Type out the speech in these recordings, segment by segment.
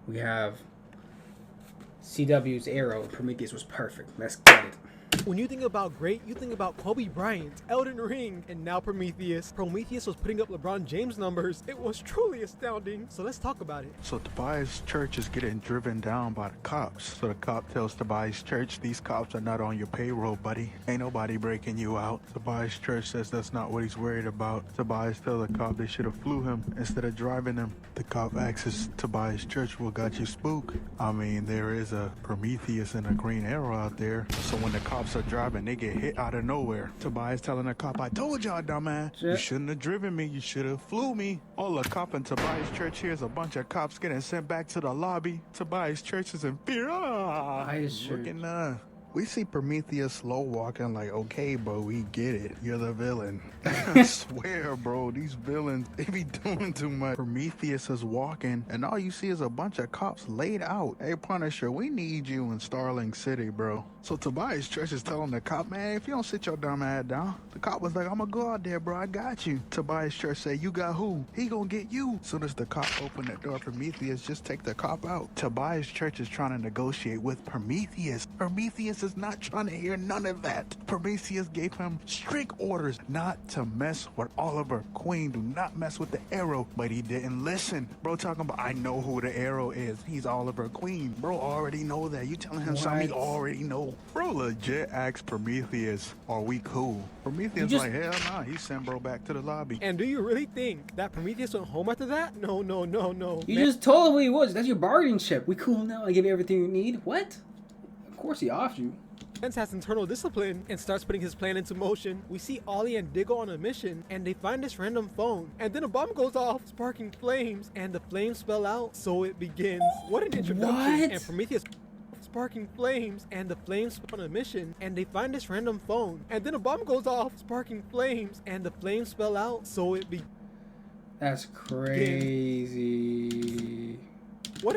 We have CW's Arrow. Prometheus was perfect. Let's get it. When you think about great, you think about Kobe Bryant, Elden Ring, and now Prometheus. Prometheus was putting up LeBron James numbers. It was truly astounding. So let's talk about it. So Tobias Church is getting driven down by the cops. So the cop tells Tobias Church, these cops are not on your payroll, buddy. Ain't nobody breaking you out. Tobias Church says that's not what he's worried about. Tobias tells the cop they should have flew him instead of driving him. The cop asks Tobias Church, what got you spooked? I mean, there is a Prometheus and a Green Arrow out there. So when the cops are driving, they get hit out of nowhere. Tobias telling the cop, I told y'all, dumbass. You shouldn't have driven me. You should have flew me. All the cop in Tobias Church hears a bunch of cops getting sent back to the lobby. Tobias Church is in fear. We see Prometheus slow walking like, okay, bro, we get it. You're the villain. I swear, bro, these villains, they be doing too much. Prometheus is walking, and all you see is a bunch of cops laid out. Hey, Punisher, we need you in Starling City, bro. So Tobias Church is telling the cop, man, if you don't sit your dumb ass down. The cop was like, I'm gonna go out there, bro. I got you. Tobias Church said, you got who? He gonna get you. Soon as the cop opened the door, Prometheus just take the cop out. Tobias Church is trying to negotiate with Prometheus. Prometheus is not trying to hear none of that. Prometheus gave him strict orders not to mess with Oliver Queen. Do not mess with the Arrow. But he didn't listen. Bro talking about, I know who the Arrow is. He's Oliver Queen. Bro already know that. You telling him something he already know. Bro legit asked Prometheus, are we cool? Prometheus like, hell nah. He sent bro back to the lobby. And do you really think that Prometheus went home after that? No. You just told him who he was. That's your bargaining chip. We cool now. I give you everything you need. What? Of course he offed you. Spence has internal discipline and starts putting his plan into motion. We see Ollie and Diggle on a mission, and they find this random phone. And then a bomb goes off, sparking flames, and the flames spell out, so it begins. What an introduction. What? And Prometheus sparking flames, and the flames on a mission, and they find this random phone. And then a bomb goes off, sparking flames, and the flames spell out, so it begins. That's crazy. What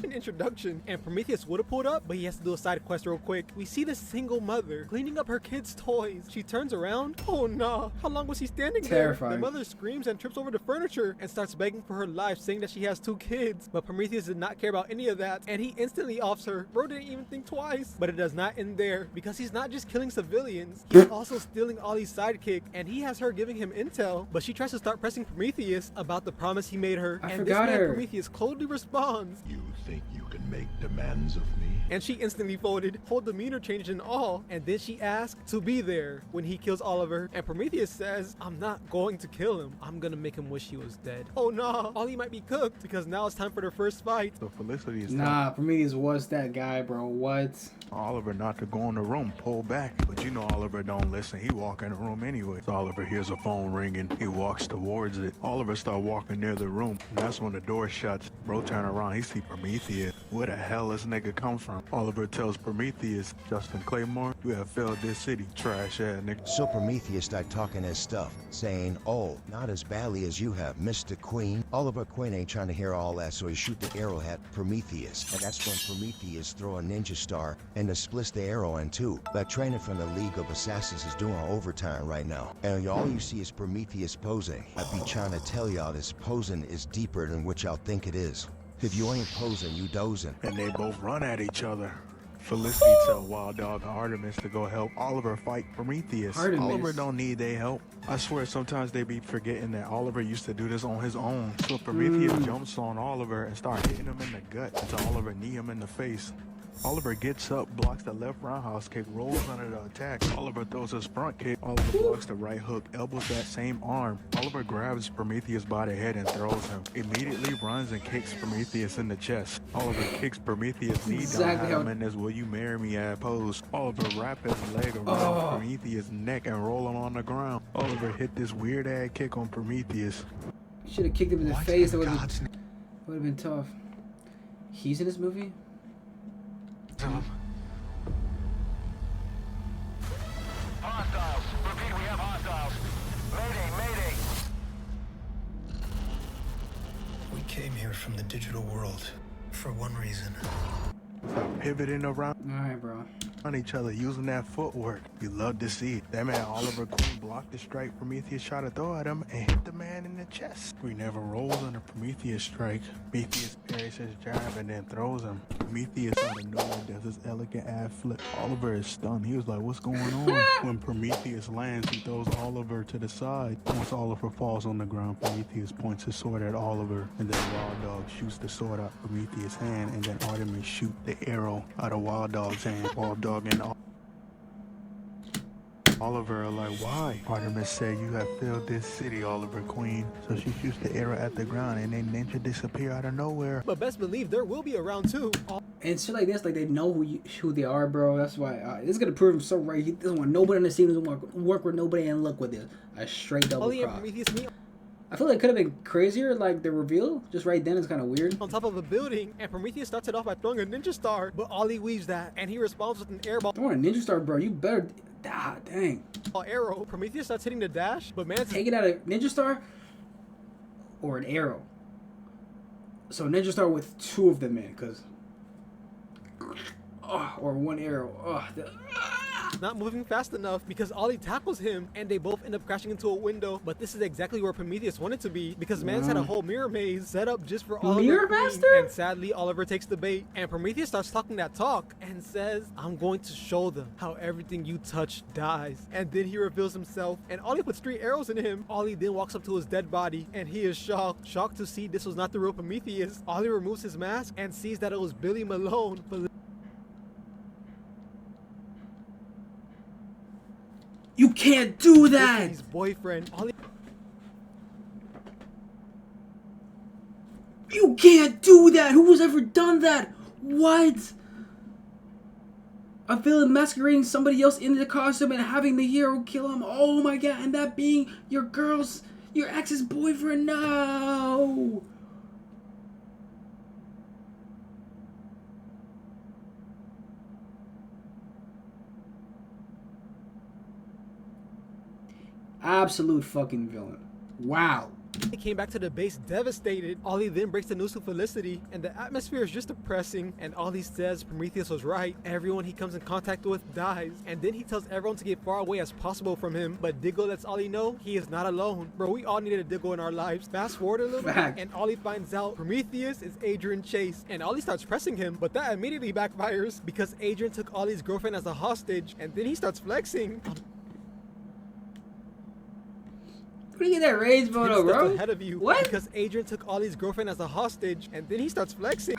an introduction. And Prometheus would have pulled up, but he has to do a side quest real quick. We see this single mother cleaning up her kids' toys. She turns around. Oh no. How long was she standing Terrifying. there? The mother screams and trips over the furniture and starts begging for her life, saying that she has 2 kids. But Prometheus did not care about any of that, and he instantly offs her. Bro didn't even think twice. But it does not end there, because he's not just killing civilians. He's also stealing Ollie's sidekick, and he has her giving him intel. But she tries to start pressing Prometheus about the promise he made her. And this man Prometheus coldly responds, You think you can make demands of me? and she instantly folded, whole demeanor changed and all, and then she asked to be there when he kills Oliver. And Prometheus says, I'm not going to kill him. I'm gonna make him wish he was dead. Oh no, Ollie might be cooked, because now it's time for their first fight. So Felicity is Prometheus was that guy, bro. What? Oliver not to go in the room, pull back. But you know Oliver don't listen. He walk in the room anyway. So Oliver hears a phone ringing. He walks towards it. Oliver start walking near the room. And that's when the door shuts. Bro turn around. He see Prometheus. Where the hell this nigga come from? Oliver tells Prometheus, Justin Claymore, you have failed this city, trash ass nigga. So Prometheus started talking his stuff, saying, oh, not as badly as you have, Mr. Queen. Oliver Queen ain't trying to hear all that, so he shoot the arrow at Prometheus. And that's when Prometheus throw a ninja star and to splits the arrow in two. That training from the League of Assassins is doing overtime right now. And all you see is Prometheus posing. I be trying to tell y'all this posing is deeper than what y'all think it is. If you ain't posing, you dozing. And they both run at each other. Felicity tell Wild Dog Artemis to go help Oliver fight Prometheus. Oliver don't need their help. I swear sometimes they be forgetting that Oliver used to do this on his own. So Prometheus jumps on Oliver and start hitting him in the gut until Oliver knee him in the face. Oliver gets up, blocks the left roundhouse kick, rolls under the attack. Oliver throws his front kick. Oliver blocks the right hook, elbows that same arm. Oliver grabs Prometheus by the head and throws him. Immediately runs and kicks Prometheus in the chest. Oliver kicks Prometheus' knee down, had him in this will you marry me ad pose. Oliver wrapped his leg around Prometheus' neck and roll him on the ground. Oliver hit this weird ass kick on Prometheus. Should have kicked him in the face. That would have been tough. He's in this movie? Hostiles. Repeat, we have hostiles. Mayday. We came here from the digital world for one reason. Start pivoting around Alright, bro. on each other using that footwork. You love to see it. That man Oliver Queen blocked the strike Prometheus tried to throw at him and hit the man in the chest. Queen never rolls on a Prometheus strike. Prometheus parries his jab and then throws him. Prometheus out of nowhere does this elegant ad flip. Oliver is stunned. He was like, what's going on? When Prometheus lands, he throws Oliver to the side. Once Oliver falls on the ground, Prometheus points his sword at Oliver, and then Wild Dog shoots the sword out Prometheus' hand, and then Artemis shoot the arrow out of Wild Dog's hand. Wild Dog and Oliver are like, why? Artemis said, you have filled this city, Oliver Queen. So she shoots the arrow at the ground, and then Ninja disappear out of nowhere. But best believe there will be a round 2. And shit like this, like they know who they are, bro. That's why this is gonna prove him so right. He doesn't want nobody on the scene. Doesn't want to work with nobody and look with this. A straight double Ollie and cross. Prometheus meet I feel like it could have been crazier, like the reveal. Just right then, it's kind of weird. on top of a building, and Prometheus starts it off by throwing a ninja star, but Ollie weaves that, and he responds with an airball Throwing a ninja star, bro. You better. Ah, dang. arrow. Prometheus starts hitting the dash, but Mance Take it out of ninja star or an arrow. So ninja star with 2 of them in, cause. Or 1 arrow. not moving fast enough because Ollie tackles him and they both end up crashing into a window. But this is exactly where Prometheus wanted to be because Mance had a whole mirror maze set up just for Oliver. Mirror Queen. Master? And sadly, Oliver takes the bait and Prometheus starts talking that talk and says, I'm going to show them how everything you touch dies. And then he reveals himself and Ollie puts 3 arrows in him. Ollie then walks up to his dead body and he is shocked to see this was not the real Prometheus. Ollie removes his mask and sees that it was Billy Malone. You can't do that! His boyfriend. Ollie. You can't do that! Who has ever done that? What? A villain masquerading somebody else in the costume and having the hero kill him. Oh my god, and that being your ex's boyfriend. No! Absolute fucking villain. Wow. He came back to the base devastated. Ollie then breaks the news to Felicity, and the atmosphere is just depressing. And Ollie says Prometheus was right. Everyone he comes in contact with dies. And then he tells everyone to get far away as possible from him. But Diggle lets Ollie know he is not alone. Bro, we all needed a Diggle in our lives. Fast forward a little bit, and Ollie finds out Prometheus is Adrian Chase. And Ollie starts pressing him, but that immediately backfires because Adrian took Ollie's girlfriend as a hostage. And then he starts flexing. Where do you get that rage photo, bro? Ahead of you. What? Because Adrian took Ollie's girlfriend as a hostage, and then he starts flexing.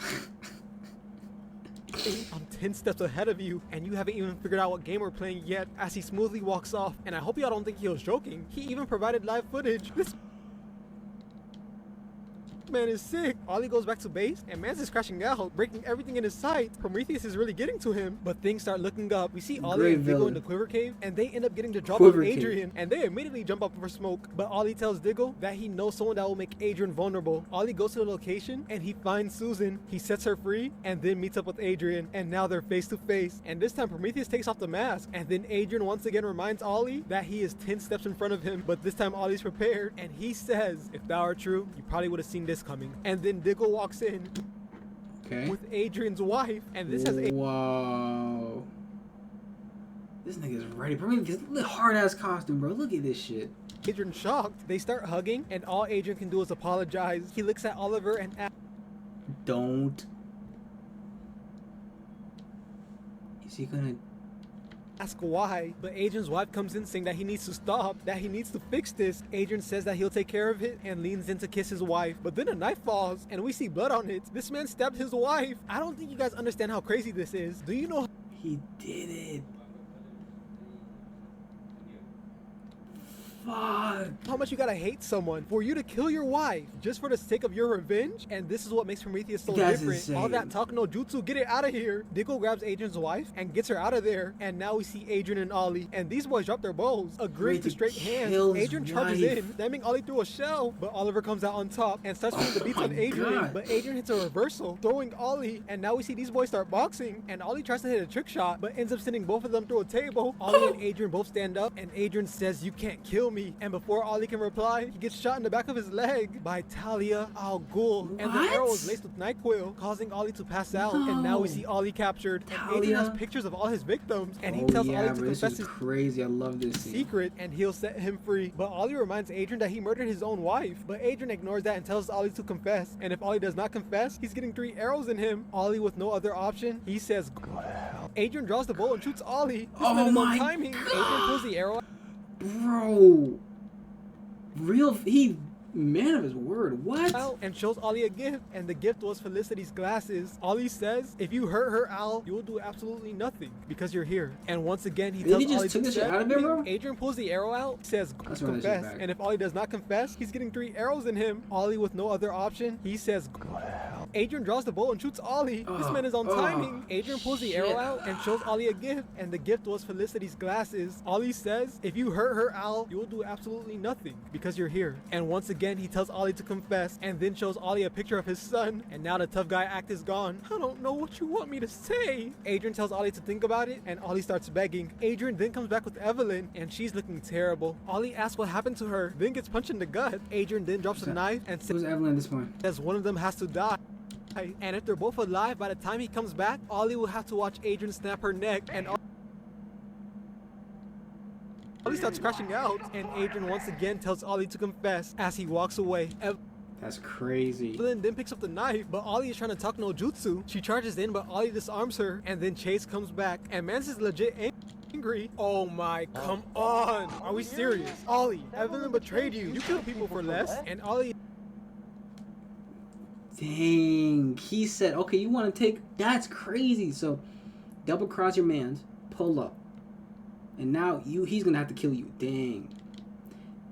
I'm 10 steps ahead of you, and you haven't even figured out what game we're playing yet. As he smoothly walks off, and I hope y'all don't think he was joking. He even provided live footage. This man is sick. Ollie goes back to base and Mance is crashing out, breaking everything in his sight. Prometheus is really getting to him, but things start looking up. We see Ollie and Diggle in the Quiver Cave, and they end up getting the drop of Adrian, and they immediately jump up for smoke. But Ollie tells Diggle that he knows someone that will make Adrian vulnerable. Ollie goes to the location and he finds Susan. He sets her free and then meets up with Adrian, and now they're face to face. And this time Prometheus takes off the mask, and then Adrian once again reminds Ollie that he is 10 steps in front of him, but this time Ollie's prepared, and he says, if that were true, you probably would have seen this coming. And then Diggle walks in with Adrian's wife, and this has wow. This nigga's ready. Prometheus, hard ass costume, bro. Look at this shit. Adrian shocked. They start hugging, and all Adrian can do is apologize. He looks at Oliver and don't. Is he gonna ask why? But Adrian's wife comes in saying that he needs to stop, that he needs to fix this. Adrian says that he'll take care of it and leans in to kiss his wife, but then a knife falls and we see blood on it. This man stabbed his wife. I don't think you guys understand how crazy this is. Do you know he did it? Fuck. How much you gotta hate someone for you to kill your wife just for the sake of your revenge? And this is what makes Prometheus so different. Insane. All that talk no jutsu, get it out of here. Diggle grabs Adrian's wife and gets her out of there. And now we see Adrian and Ollie, and these boys drop their bows, agreeing to straight hands. Adrian charges in, slamming Ollie through a shell, but Oliver comes out on top and starts putting the beats on Adrian. God. But Adrian hits a reversal, throwing Ollie, and now we see these boys start boxing, and Ollie tries to hit a trick shot, but ends up sending both of them through a table. Ollie and Adrian both stand up, and Adrian says, you can't kill me. me. And before Ollie can reply, he gets shot in the back of his leg by Talia al Ghul. And the What? arrow is laced with NyQuil, causing Ollie to pass out. And now we see Ollie captured. And Adrian has pictures of all his victims. And he tells Ollie to bro, this confess is his crazy. I love this scene. secret, and he'll set him free. But Ollie reminds Adrian that he murdered his own wife. But Adrian ignores that and tells Ollie to confess. And if Ollie does not confess, he's getting 3 arrows in him. Ollie, with no other option, he says, "Go to hell." Adrian draws the bow and shoots Ollie. This man is on timing. Adrian pulls the arrow. Bro, he man of his word. What? Out and shows Ollie a gift, and the gift was Felicity's glasses. Ollie says, "If you hurt her, Al, you will do absolutely nothing because you're here." And once again, he tells He just Ollie took to this shit out of him, bro? Adrian pulls the arrow out, says, That's why that shit's "Confess." back. And if Ollie does not confess, he's getting 3 arrows in him. Ollie, with no other option, he says, "Go to hell." Adrian draws the bow and shoots Ollie. This man is on timing. Adrian pulls the arrow out and shows Ollie a gift, and the gift was Felicity's glasses. Ollie says, "If you hurt her, Al, you will do absolutely nothing because you're here." And once again, he tells Ollie to confess, and then shows Ollie a picture of his son. And now the tough guy act is gone. "I don't know what you want me to say." Adrian tells Ollie to think about it, and Ollie starts begging. Adrian then comes back with Evelyn, and she's looking terrible. Ollie asks what happened to her, then gets punched in the gut. Adrian then drops a knife and Who's Evelyn at this point? says one of them has to die. And if they're both alive, by the time he comes back, Ollie will have to watch Adrian snap her neck, and Ollie starts crashing out, and Adrian once again tells Ollie to confess as he walks away. That's crazy. Evelyn then picks up the knife, but Ollie is trying to talk no jutsu. She charges in, but Ollie disarms her, and then Chase comes back, and Mance is legit angry. Oh my, come on. Are we serious? Ollie, Evelyn betrayed you. You kill people for less. And Ollie... Dang. He said, okay, you want to take... That's crazy. So, double cross your mans, pull up. And now he's going to have to kill you. Dang.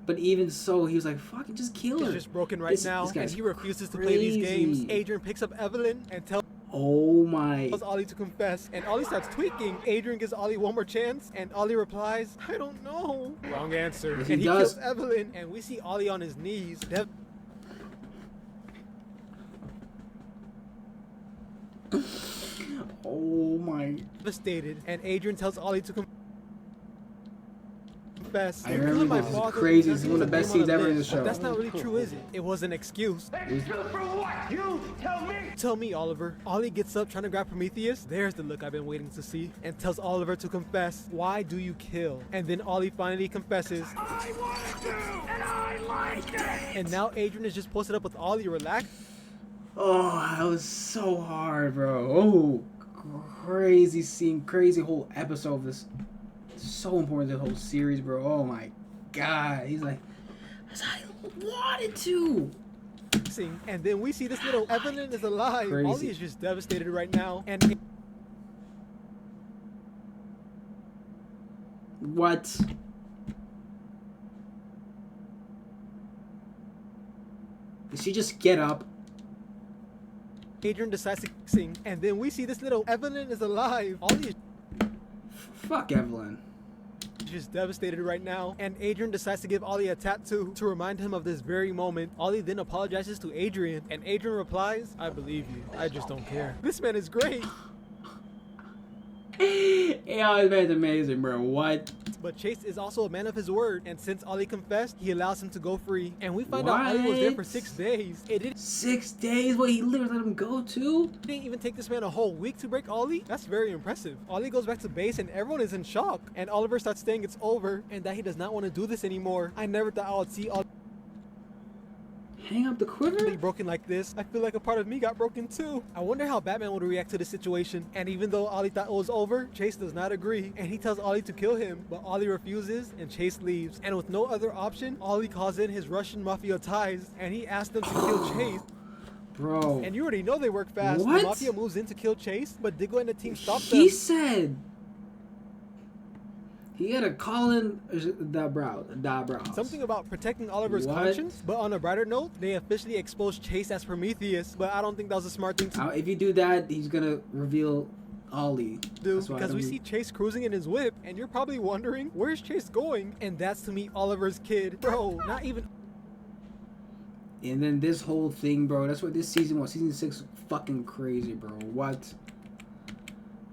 But even so, he was like, fuck it, just kill her. He's just broken right now, and he refuses to play these games. Adrian picks up Evelyn and tells Ollie to confess, and Ollie starts tweaking. Adrian gives Ollie one more chance, and Ollie replies, "I don't know." Wrong answer. Yes, and he does. kills Evelyn, and we see Ollie on his knees, Oh my. devastated, and Adrian tells Ollie to confess. I remember this. This is crazy. This is one of the best scenes ever in the show. But that's not really true, is it? It was an excuse. Excuse for what? You tell me! Tell me, Oliver. Ollie gets up trying to grab Prometheus. There's the look I've been waiting to see. And tells Oliver to confess. Why do you kill? And then Ollie finally confesses. I wanted to, and I liked it! And now Adrian is just posted up with Ollie, relaxed. Oh, that was so hard, bro. Oh, crazy scene, crazy whole episode of this. So important to the whole series, bro. Oh my god. He's like, I wanted to. And then we see this little Evelyn is alive. Crazy. Ollie is just devastated right now. And What? Did she just get up? Adrian decides to sing. And then we see this little Evelyn is alive. Ollie is Fuck Evelyn. just devastated right now, and Adrian decides to give Ollie a tattoo to remind him of this very moment. Ollie then apologizes to Adrian, and Adrian replies, "I believe you, I just don't care." This man is great. Yeah, this man's amazing, bro. What? But Chase is also a man of his word, and since Ollie confessed, he allows him to go free. And we find out Ollie was there for 6 days. It didn't 6 days? What, he literally let him go too? even take this man a whole week to break Ollie. That's very impressive. Ollie goes back to base and everyone is in shock. And Oliver starts saying it's over and that he does not want to do this anymore. I never thought I would see Ollie Hang up the quiver? broken like this. I feel like a part of me got broken too. I wonder how Batman would react to the situation. And even though Ollie thought it was over, Chase does not agree. And he tells Ollie to kill him, but Ollie refuses and Chase leaves. And with no other option, Ollie calls in his Russian mafia ties and he asks them to kill Chase. Bro. And you already know they work fast. What? The mafia moves in to kill Chase, but Diggle and the team stop them. He said he had to call in the brows. Something about protecting Oliver's What? conscience, but on a brighter note, they officially exposed Chase as Prometheus, but I don't think that was a smart thing to If you do that, he's gonna reveal Ollie. do, That's why I because we don't see Chase cruising in his whip, and you're probably wondering, where's Chase going? And that's to meet Oliver's kid. Bro, not even... And then this whole thing, bro. That's what this season was. Season 6 fucking crazy, bro. What?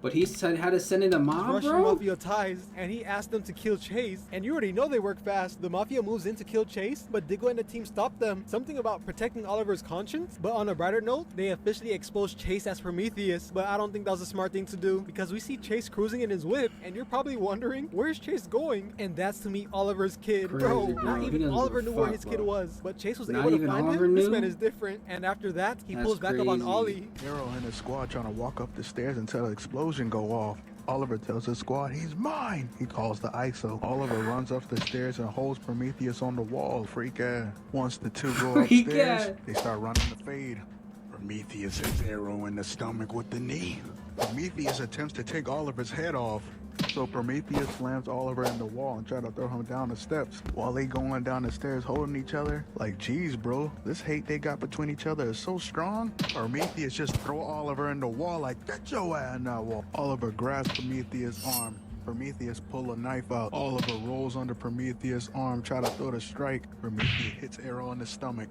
But he said how to send in the mob, Russian bro? mafia ties, and he asked them to kill Chase. And you already know they work fast. The mafia moves in to kill Chase, but Diggle and the team stop them. Something about protecting Oliver's conscience. But on a brighter note, they officially exposed Chase as Prometheus. But I don't think that was a smart thing to do, because we see Chase cruising in his whip, and you're probably wondering, where's Chase going? And that's to meet Oliver's kid. Crazy, bro, bro. not He even doesn't Oliver give a knew where fuck, his kid bro. was. But Chase was Not able to even find Oliver him. This knew? man is different. And after that, he That's pulls back up on crazy. Ollie. Arrow and his squad trying to walk up the stairs until an explosion go off. Oliver tells his squad, he's mine. He calls the ISO. Oliver runs up the stairs and holds Prometheus on the wall. Freak ass. Once the two go Freak upstairs, ass. they start running the fade. Prometheus hits Arrow in the stomach with the knee. Prometheus attempts to take Oliver's head off. So Prometheus slams Oliver in the wall and try to throw him down the steps. While they going down the stairs holding each other, like, geez, bro, this hate they got between each other is so strong. Prometheus just throw Oliver in the wall like, get your ass in that wall. Oliver grabs Prometheus' arm. Prometheus pull a knife out. Oliver rolls under Prometheus' arm, try to throw the strike. Prometheus hits Arrow in the stomach.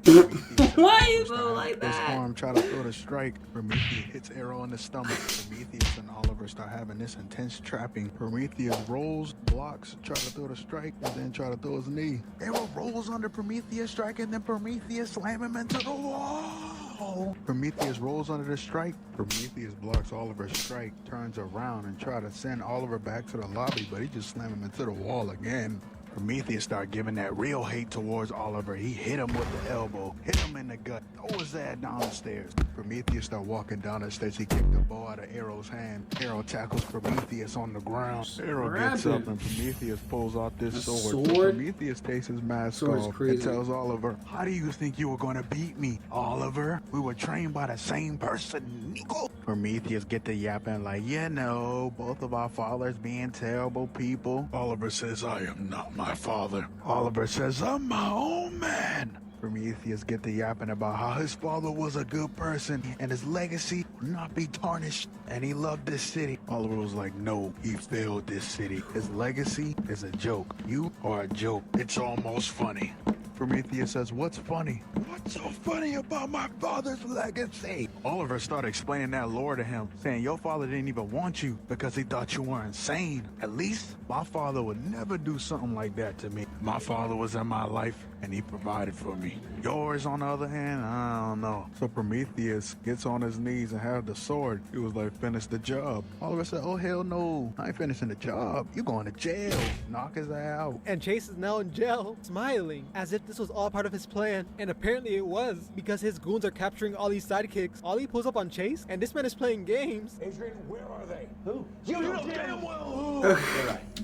Why you so like His that? arm try to throw the strike. Prometheus hits Arrow in the stomach. Prometheus and Oliver start having this intense trapping. Prometheus rolls, blocks, try to throw the strike, and then try to throw his knee. Arrow rolls under Prometheus' strike, and then Prometheus slam him into the wall. Prometheus rolls under the strike. Prometheus blocks Oliver's strike, turns around and try to send Oliver back to the lobby, but he just slammed him into the wall again. Prometheus started giving that real hate towards Oliver. He hit him with the elbow, hit him in the gut, throw his ass down the stairs. Prometheus started walking down the stairs. He kicked the ball out of Arrow's hand. Arrow tackles Prometheus on the ground. Arrow gets up and Prometheus pulls out this A sword. sword? Prometheus takes his mask Sword's off crazy. and tells Oliver, how do you think you were going to beat me, Oliver? We were trained by the same person, Nico. Prometheus get to yapping like, yeah, no, both of our fathers being terrible people. Oliver says, I am not my father. Oliver says, I'm my own man. Prometheus get to yapping about how his father was a good person and his legacy would not be tarnished and he loved this city. Oliver was like, no, he failed this city. His legacy is a joke. You are a joke. It's almost funny. Prometheus says, what's funny? What's so funny about my father's legacy? Oliver started explaining that lore to him, saying your father didn't even want you because he thought you were insane. At least my father would never do something like that to me. My father was in my life and he provided for me. Yours, on the other hand, I don't know. So Prometheus gets on his knees and has the sword. He was like, finish the job. Oliver said, oh, hell no. I ain't finishing the job. You going to jail. Knock his ass out. And Chase is now in jail, smiling, as if this was all part of his plan. And apparently it was, because his goons are capturing Ollie's sidekicks. Ollie pulls up on Chase, and this man is playing games. Adrian, where are they? Who? You know damn well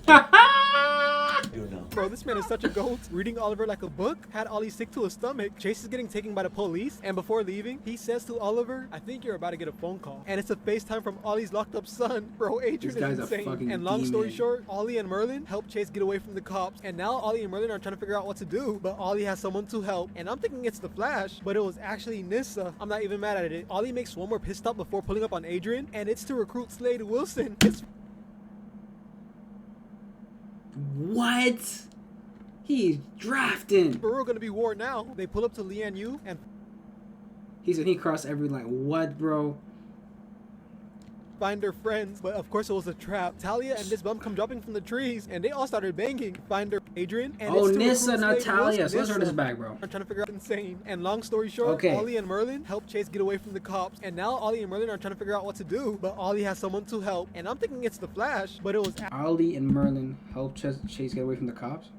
who. You know. Bro, this man is such a goat. Reading Oliver like a book had Ollie sick to his stomach. Chase is getting taken by the police, and before leaving, he says to Oliver, I think you're about to get a phone call. And it's a FaceTime from Ollie's locked up son. Bro, Adrian This guy's is a insane. fucking And long story demon. short, Ollie and Merlin help Chase get away from the cops. And now Ollie and Merlin are trying to figure out what to do. But Ollie has someone to help. And I'm thinking it's the Flash, but it was actually Nissa. I'm not even mad at it. Ollie makes one more pit stop before pulling up on Adrian, and it's to recruit Slade Wilson. It's What? He's drafting. for real gonna be war now. They pull up to Lian Yu, and He said he crossed every line. What, bro? find their friends, but of course it was a trap. Talia and this bum come dropping from the trees, and they all started banging. Find their Adrian, and Oh, it's to Nissa, recruit not Slade Talia. Wilson. So let's run this Nissa. back, bro. I'm trying to figure out insane. And long story short, Okay. Ollie and Merlin help Chase get away from the cops, and now Ollie and Merlin are trying to figure out what to do. But Ollie has someone to help, and I'm thinking it's the Flash, but it was Ollie and Merlin help Chase get away from the cops?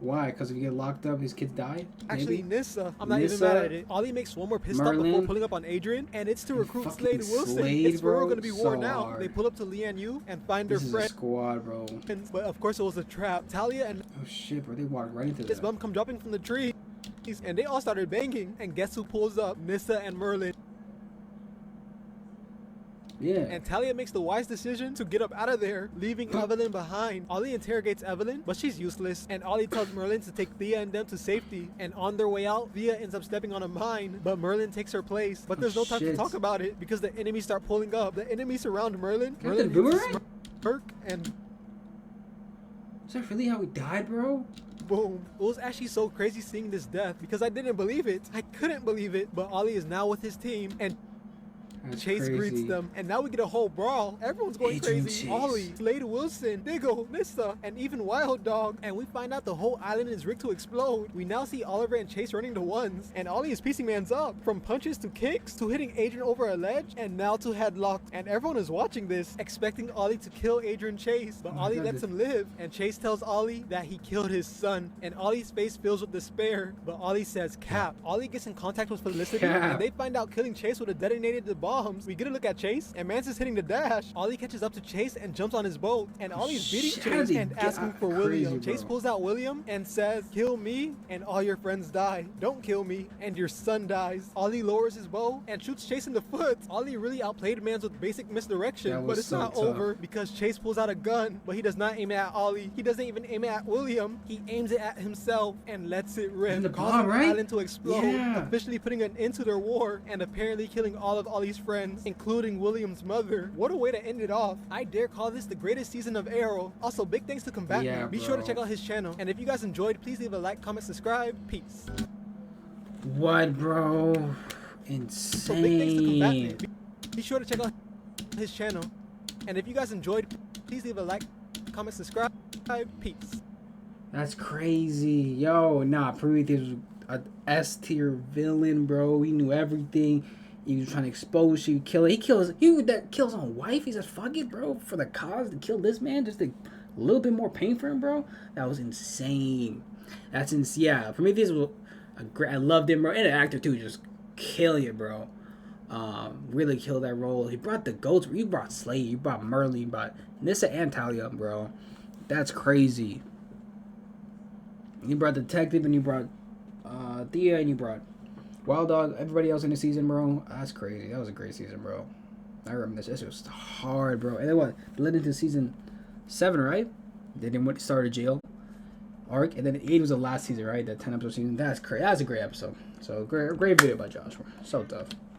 Why? Because if you get locked up, his kids die? actually Maybe? Nissa. I'm not Nissa, even mad at it. Ollie makes one more pit stop before Merlin, pulling up on Adrian, and it's to and recruit fucking Slade Wilson. Slade, It's for real bro, gonna be war so now. hard. They pull up to Lian Yu and find their This is a friend. squad, bro. But of course it was a trap. Talia and Oh shit, bro. They walked right into this that. bum come dropping from the tree, and they all started banging. And guess who pulls up? Nissa and Merlin. Yeah. And Talia makes the wise decision to get up out of there, leaving Evelyn behind. Ollie interrogates Evelyn, but she's useless. And Ollie tells Merlin to take Thea and them to safety. And on their way out, Thea ends up stepping on a mine, but Merlin takes her place. But there's no time to shit. talk about it because the enemies start pulling up. The enemies surround Merlin. Captain Merlin hits Boomerang? a smirk, and Is that really how he died, bro? boom. It was actually so crazy seeing this death because I didn't believe it. I couldn't believe it. But Ollie is now with his team, and That's Chase crazy. greets them, and now we get a whole brawl. Everyone's going Adrian crazy. Chase. Ollie, Slade Wilson, Diggle, Nissa, and even Wild Dog. And we find out the whole island is rigged to explode. We now see Oliver and Chase running to ones, and Ollie is piecing mans up. From punches to kicks, to hitting Adrian over a ledge, and now to headlocks. And everyone is watching this, expecting Ollie to kill Adrian Chase. But Oh my Ollie God, lets him live, and Chase tells Ollie that he killed his son. And Ollie's face fills with despair, but Ollie says cap. Ollie gets in contact with Felicity, Cap. and they find out killing Chase would have detonated the bombs. We get a look at Chase, and Mance is hitting the dash. Ollie catches up to Chase and jumps on his boat, and Ollie's beating Shit, Chase he and get- asking for crazy, William. bro. Chase pulls out William and says, kill me and all your friends die. Don't kill me and your son dies. Ollie lowers his bow and shoots Chase in the foot. Ollie really outplayed Mans with basic misdirection, That but was it's so not tough. over because Chase pulls out a gun, but he does not aim it at Ollie. He doesn't even aim it at William. He aims it at himself and lets it rip, And the causing bomb, the right? island to explode, Yeah. officially putting an end to their war and apparently killing all of Ollie's friends, including William's mother. What a way to end it off. I dare call this the greatest season of Arrow. Also, big thanks to Combatman. Yeah, Be sure to bro. check out his channel. And if you guys enjoyed, please leave a like, comment, subscribe. Peace. What, bro? So big thanks to Insane. Combatman. Be sure to check out his channel. And if you guys enjoyed, please leave a like, comment, subscribe. Peace. That's crazy. Yo, nah, Prometheus was a S tier villain, bro. He knew everything. He was trying to expose you, kill it. He kills his own wife. He says, fuck it, bro, for the cause to kill this man, just a little bit more pain for him, bro. That was insane. That's insane. Yeah, Prometheus was a great. I loved him, bro. And the actor too, just kill it, bro. Really killed that role. He brought the goats. You brought Slade. You brought Merlin. You brought Nissa and Talia, bro. That's crazy. You brought the detective, and you brought Thea, and you brought Wild Dog. Everybody else in the season, bro. That's crazy. That was a great season, bro. I remember this. This was hard, bro. And then what? Led into season 7, right? They then started jail arc, and then 8 was the last season, right? That 10 episode season. That's crazy. That's a great episode. So great video by Josh. So tough.